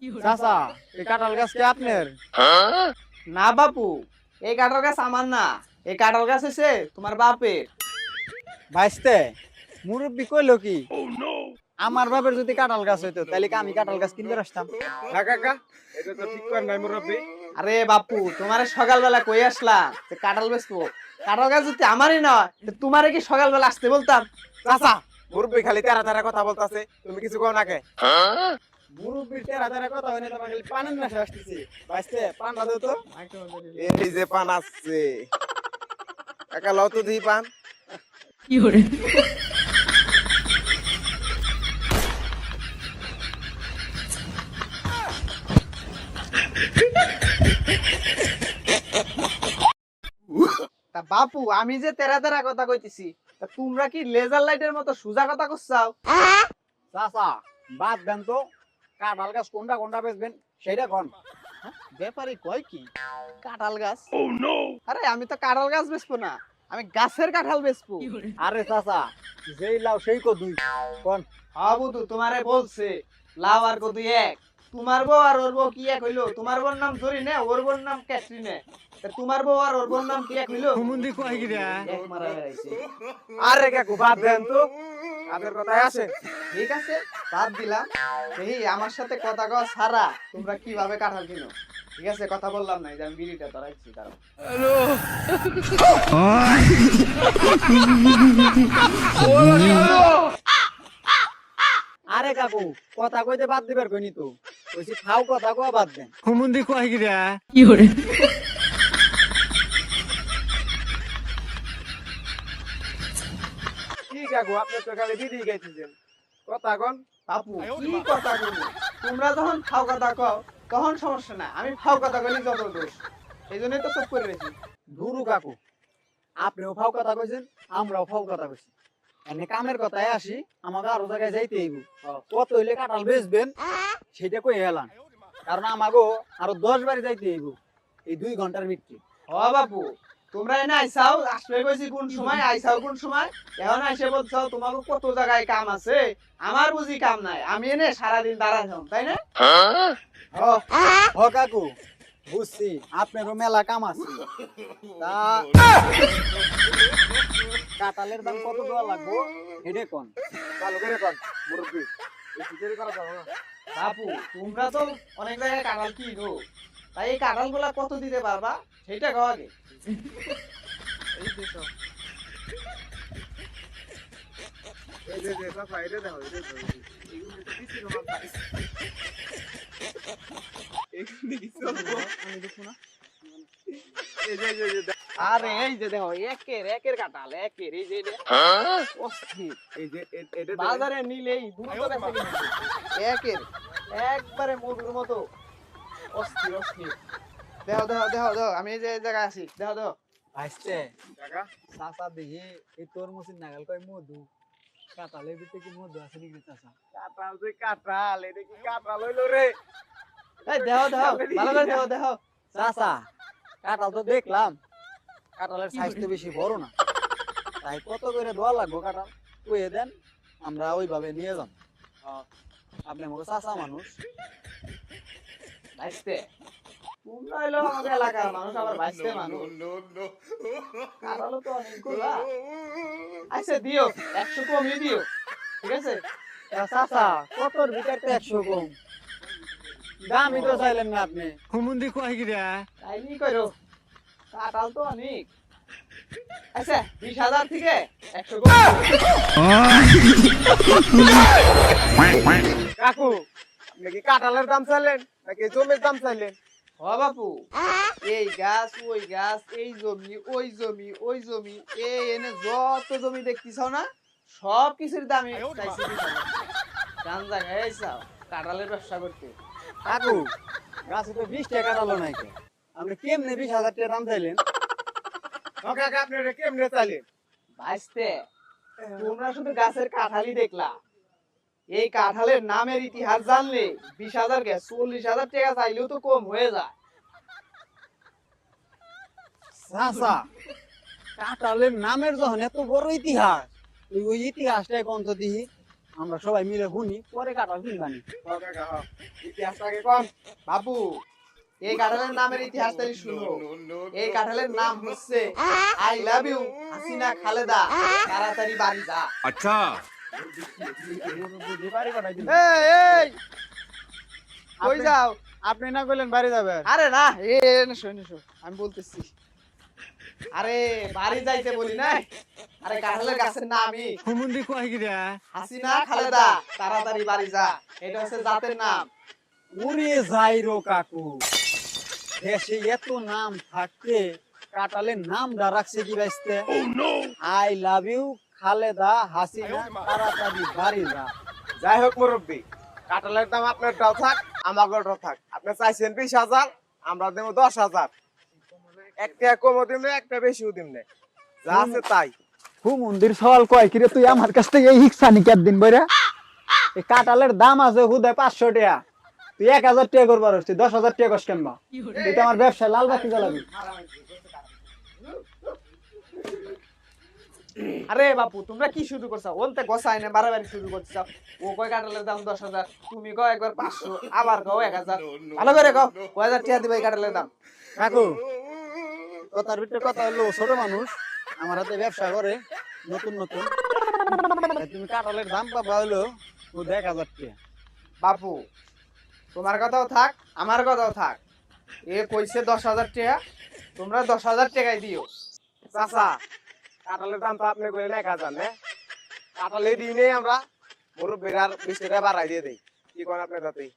চাচা এই কাঁঠাল গাছ কি আপনার? না বাপু, এই কাঁঠাল গাছ আমার না, এই কাঁঠাল গাছ হচ্ছে তোমার বাপের। ভাইস্তে মুরব্বি কইলো কি আমার বাপের যদি কাঁঠাল গাছ হইতো তাহলে কি আমি কাঁঠাল গাছ কিনতে আসতাম? না কাকা, এটা তো ঠিক করেন নাই মুরব্বি। আরে বাপু, তোমার সকালবেলা কই আসলাম যে কাঁঠাল বেচবো? কাঁঠাল গাছ যদি আমারই নয় তোমারে কি সকালবেলা আসতে বলতাম? চাচা, মুরব্বি খালি তেরা তেরা কথা বলতাছে, তুমি কিছু কও না কে? মুরব্বির তেরা তেরা কথা হইনি, তোমার খালি পানের নেশা আসতেছে। ভাইস্তে পানটা দাও তো। এই যে পান আসছে, কাকা লও তো দিই পান। তা বাপু, আমি যে তেরা তেরা কথা কইতেছি, তা তোমরা কি লেজার লাইটের মতো সোজা কথা কইছাও? চাচা বাদ দেন তো, কাঁঠাল গাছ কোনটা কোনটা বেচবেন সেটা কোন। ব্যাপারী কয় কি কাঁঠাল গাছ? আরে আমি তো কাঁঠাল গাছ বেচবো না, আমি গাছের কাঁঠাল বেচবো। আরে চাচা যেই লাও সেই কো দুই কোন। হ্যাঁ বুধু, তোমারে বলছে লাউ আর কদু এক। তোমার বউ আর ওর বউ কি এক হইলো? তোমার বউর নাম জরিনে, ওর বউর নাম ক্যাটরিনে। তা তোমার বউ আর ওর বউর নাম কি এক হইলো? এক মারা বেড়াইছে। আরে কাকু বাদ দেন তো, কাদের কথায় আসে। ঠিক আছে, বাদ দিলাম। এই আমার সাথে কথা কওয়া ছাড়া তোমরা কিভাবে কাঁঠাল কিনো? ঠিক আছে, কথা বললাম না, এই যে আমি বিড়িটা ধরাইছি কারণ। আরে কাকু কথা কইতে বাদ দিবার কইনি তো, কইছি খাও কথা কওয়া বাদ দেন। কি কাকু, আপনি তো খালি দিদি গাইতেছেন, কথা কোন। বাপু কি কথা বলি, তোমরা যখন ফাও কথা কও তখন সমস্যা না, আমি ফাও কথা বলি যত দোষ। এই জন্যই তো চুপ করে রেখি। ধুরু কাকু, আপনিও ফাও কথা কইছেন, আমরাও ফাও কথা কইছি। এনে কামের কথায় আসি, আমাকে আরো জায়গায় যাইতে হইব। কত হইলে কাঁঠাল বেচবেন সেটা কই হেলান, কারণ আমাকেও আরো 10 বাড়ি যাইতে হইব এই 2 ঘন্টার ভিতরে। হ বাপু, তোমরা এনে আইসাও, আসলে কইছি কোন সময় আইসাও, কোন সময় এখন আইসে বলছো তোমাকে কত জায়গায় কাম আছে। আমার বুঝি কাম নাই, আমি এনে সারাদিন দাঁড়া থাম, তাই না? হ কাকু বুঝছি, আপনারও মেলা কাম আছে। তা কাঁঠালের দাম কত দেওয়া লাগবো এটা কোন। চালু করে কোন মুরব্বি, এই চিটারি করা যাবে না। বাপু তোমরা তো অনেক জায়গায় কাঁঠাল কিনো, তাই এই কাঁঠাল গুলা কত দিতে পারবা সেটা কও আগে। এই দেখো, এই যে যে চাচা, এটা দেখো, এটা দেখো, এইগুলো তো কিছু না পাই। এইগুলো কিছু না, আমি দেখো না। এই যে যে যে আরে এই যে দেখো, একের কাঁঠাল, একের এই যে এটা। অস্থির। এই যে এটা বাজারে নিলেই দ্রুত বেচা কিনে নিবে। একের একবারে মধুর মতো। অস্থির অস্থির। দেখো দেখো দেখো দেখো, আমি এই যে এই জায়গায় আছি, দেখো দেখো। আসছে কাকা, চাচা দেখি এই তরমুজের নাগাল কয় মধু, কাঁঠালের ভিতরে কি মধু আছে নাকি চাচা? কাঁঠাল যে কাঁঠাল, এটা কি কাঁঠাল হইলো রে? এই দেখো দেখো, ভালো করে দেখো দেখো। চাচা কাঁঠাল তো দেখলাম, কাঁঠালের সাইজ তো বেশি বড় না, তাই কত করে দেওয়া লাগবো কাঁঠাল কইয়ে দেন, আমরা ওইভাবে নিয়ে যাম। আপনি আমার চাচা মানুষ। ভাইস্তে, তোমরা হইলো আমাদের এলাকার মানুষ, আবার ভাইস্তে মানুষ। কাঁঠালও তো অনেকগুলা। আচ্ছা দিও, 100 কমই দিও, ঠিক আছে? চাচা কতর ভিতরে 100 কম, দামই তো চাইলেন না আপনি। তাই নি করো, কাঁঠাল তো অনেক। আচ্ছা 20,000 থেকে 100 কম। কাকু, আপনি কি কাঁঠালের দাম চাইলেন নাকি জমির দাম চাইলেন? ও বাপু, এই গাছ ওই গাছ, এই জমি ওই জমি ওই জমি, এই এনে যত জমি দেখতেছ না, সব কিছুর দামে চাইছি 20,000 গান জায়গায় চাও কাঁঠালের ব্যবসা করতে। কাকু গাছে তো 20 টাকা কাঁঠালও নাই কে, আপনি কেমনে 20,000 টাকা দাম চাইলেন? ও কাকা, আপনি এটা কেমনে চাইলেন? ভাইস্তে, তোমরা শুধু গাছের কাঁঠালই দেখলা, এই কাঁঠালের নামের ইতিহাস জানলে 20,000 কে 40,000 টাকা চাইলেও তো কম হয়ে যায়। চাচা কাঁঠালের নামের যখন এত বড় ইতিহাস, ওই ইতিহাসটা কোন তো দিহি, আমরা সবাই মিলে শুনি পরে কাঁঠাল কিনবানি। ইতিহাসটাকে কম। বাবু এই কাঁঠালের নামের ইতিহাস তাই শুনো। এই কাঁঠালের নাম হচ্ছে I love you Hasina Khaleda তাড়াতাড়ি বাড়ি যা। अच्छा বুঝি বাড়ি পাঠাই দিন। এই কই আপনি- যাও? আপনি না কইলেন বাড়ি যাবে। আরে না শোনো আমি বলতেছি। আরে বাড়ি যাইতে বলি নাই। আরে কাঁঠালের গাছের নামই হুমুন্দি কয় কি রে? হাসিনা খালেদা তাড়াতাড়ি বাড়ি যা। এটা হচ্ছে জাতের নাম। ওরে যাইরো কাকু, দেশে এত নাম থাকতে কাঁঠালের নামটা রাখছে কি বাইস্তে? I love you Khaleda Hasina তাড়াতাড়ি বাড়ি যা। যাই হোক মুরব্বী, কাঁঠালের দাম আপনারটাও থাক আমাগরটাও থাক। আপনি চাইছেন 20,000, আমরা দেবো 10,000। একটা কমও দিম না, একটা বেশিও দিম না, যা আছে তাই। হুমুন্দির সওয়াল কয় কি রে, তুই আমার কাছ থেকে এই হিকসা নিকেত দিন বইরা? এই কাঁঠালের দাম আছে হুদায় 500 টাকা, তুই 1000 টাকা করবার তুই 10,000 টাকা কস কেনবা? তুই তো আমার ব্যবসায় লাল বাতি জ্বালাবি। আরে বাপু তোমরা কি শুরু করছো? ওনতে গোসাই না বাড়াবাড়ি শুরু করছো। ও কয় কাঁঠালের দাম 10,000, তুমি কও একবার 500, আবার কও 1000। ভালো করে কও কয় হাজার টাকা দিবে এই কাঁঠালের দাম? কাকু কথার ভিতরে কথা হলো, ছোট মানুষ আমার হাতে ব্যবসা করে নতুন নতুন, তাই তুমি কাঁঠালের দাম পাবা হলো 1000 টাকা। বাপু তোমার কথাও থাক আমার কথাও থাক। এ কইছে 10,000 টাকা, তোমরা 10,000 টাকাই দিও। চাচা, কাঁঠালের দাম তো আপনি কইলেন 1,000 না? কাঁঠালের দিনে আমরা মুরব্বীর আর 20 টাকা বাড়াই দিয়ে দেই। কি করেন আপনি তাতেই?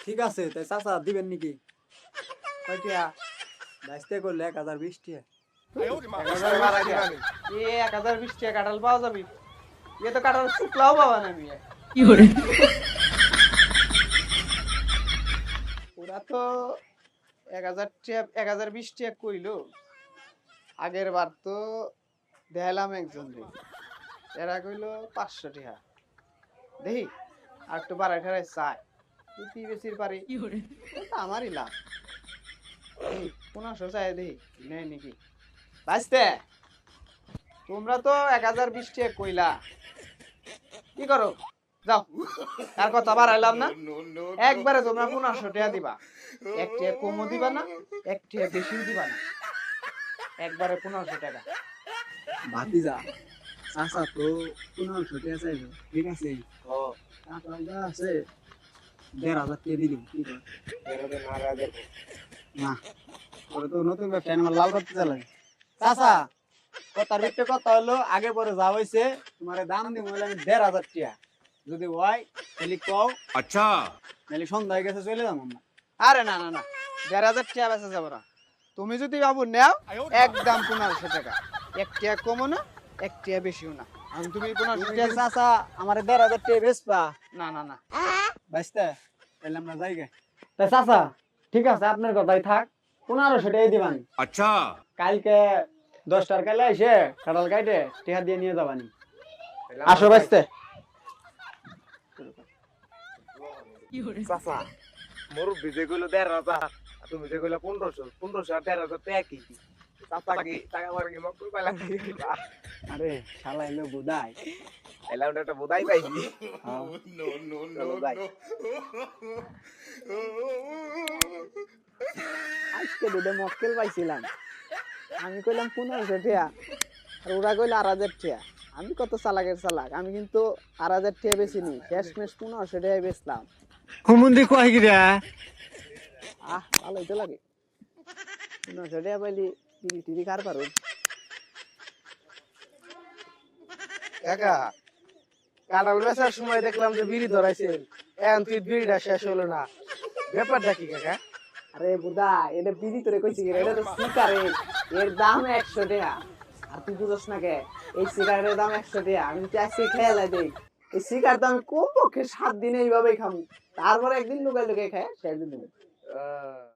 ঠিক আছে, তাই চাচা দিবেন নাকি? কয় টাকা? বাইশতে করলে 1020 টাকা। 10 টাকা বাড়াই দিবানি। এ 1020 টাকা কাঁঠাল পাওয়া যাবে? এ তো কাঁঠাল শুকলাও পাবা না মিয়া। ওরা তো 1000 টাকা 1020 টাকা কইলো। আগের বার তো দেখালাম একজন রে, এরা কইলো 500 টাকা। দেখি আর একটু বাড়াই ঠাড়াই চাই, যদি বেশির পারি তো আমারই লাভ। 1500 চাই দেখি নেই নাকি। বাঁচতে তোমরা তো 1020 টাকা কইলা, কি করো যাও, তার কথা বাড়াইলাম না। একবারে তোমরা 1500 টাকা দিবা, এক টাকা কমও দিবা না, এক টাকা বেশিও দিবা না, একবারে 1500 টাকা। ভাতিজা চাচা তো 1500 টাকা চাইলো, ঠিক আছে? ও, কাঁঠালটা আছে 1,500 টাকা দিয়ে দিবি, কি কর? এরকম নারা দেব। না, ওরা তো নতুন ব্যবসা, আমার লাল বাতি চালাই। চাচা কথার ভিতরে কথা হলো, আগে পরে যা হয়েছে তোমার দাম দিব হলে আমি 1,500 টাকা, যদি হয় তাহলে কও, अच्छा নাহলে সন্ধ্যায় গেছে চলে যাবো আমরা। আরে না না না, 1,500 টাকা বেচা যাবে না। তুমি যদি বাবু নেও একদম 1500 টাকা, এক টাকা কমও না এক টাকা বেশিও না। আমি তুমি 1500 তুমি টাকা কি চাচা আমার 1,500 টাকা বেচবা? না না না, বাইসতে তাহলে আমরা যাই গে। তাই চাচা ঠিক আছে, আপনার কথাই থাক, 1500 টাকাই দিবান। अच्छा কালকে 10টার কালে এসে কাঁঠাল কাটে টিহা দিয়ে নিয়ে যাবানি। আসো বাইসতে। চাচা, মুরব্বী যে কইলো 1,500, আর তুমি যে কইলো 1500, 1500 আর 1,500 তো একই। চাচা কি টাকা মার কি মকবুল পাইলাম নাকি? আরে শালা এলো বুদাই। এলাম একটা বোধাই পাইছি। হ্যাঁ। চলো যাই। আজকে দুটো মক্কেল পাইছিলাম, আমি কইলাম 1500 টাকা আর ওরা কইলো 8,000 টাকা। আমি কত চালাকের চালাক, আমি কিন্তু 8,000 টাকা বেশি নি, শেষমেশ 1500 টাকায় বেচলাম। হুমুন্দি কয় কি রে? ভালোই তো লাগে, 1500 টাকা পাইলি বিড়ি টিড়ি খার পারো। কাকা, কাঁঠাল বেচার সময় দেখলাম যে বিড়ি ধরাইছেন, এখন তুই বিড়িটা শেষ হলো না, ব্যাপারটা কি কাকা? আরে বুদা, এটা বিড়ি তোরে কইছি কি, এটা তো সিগারেট, এর দাম 100 টাকা। আর তুই বুঝছ না কে, এই সিগারেটের দাম 100 টাকা। আমি যদি আজকে খেয়ে লাই দেই, এই সিগারেট আমি কমপক্ষে 7 দিনে এইভাবেই খামু, তারপরে একদিন লুকাই লুকাই খাই 4 দিন।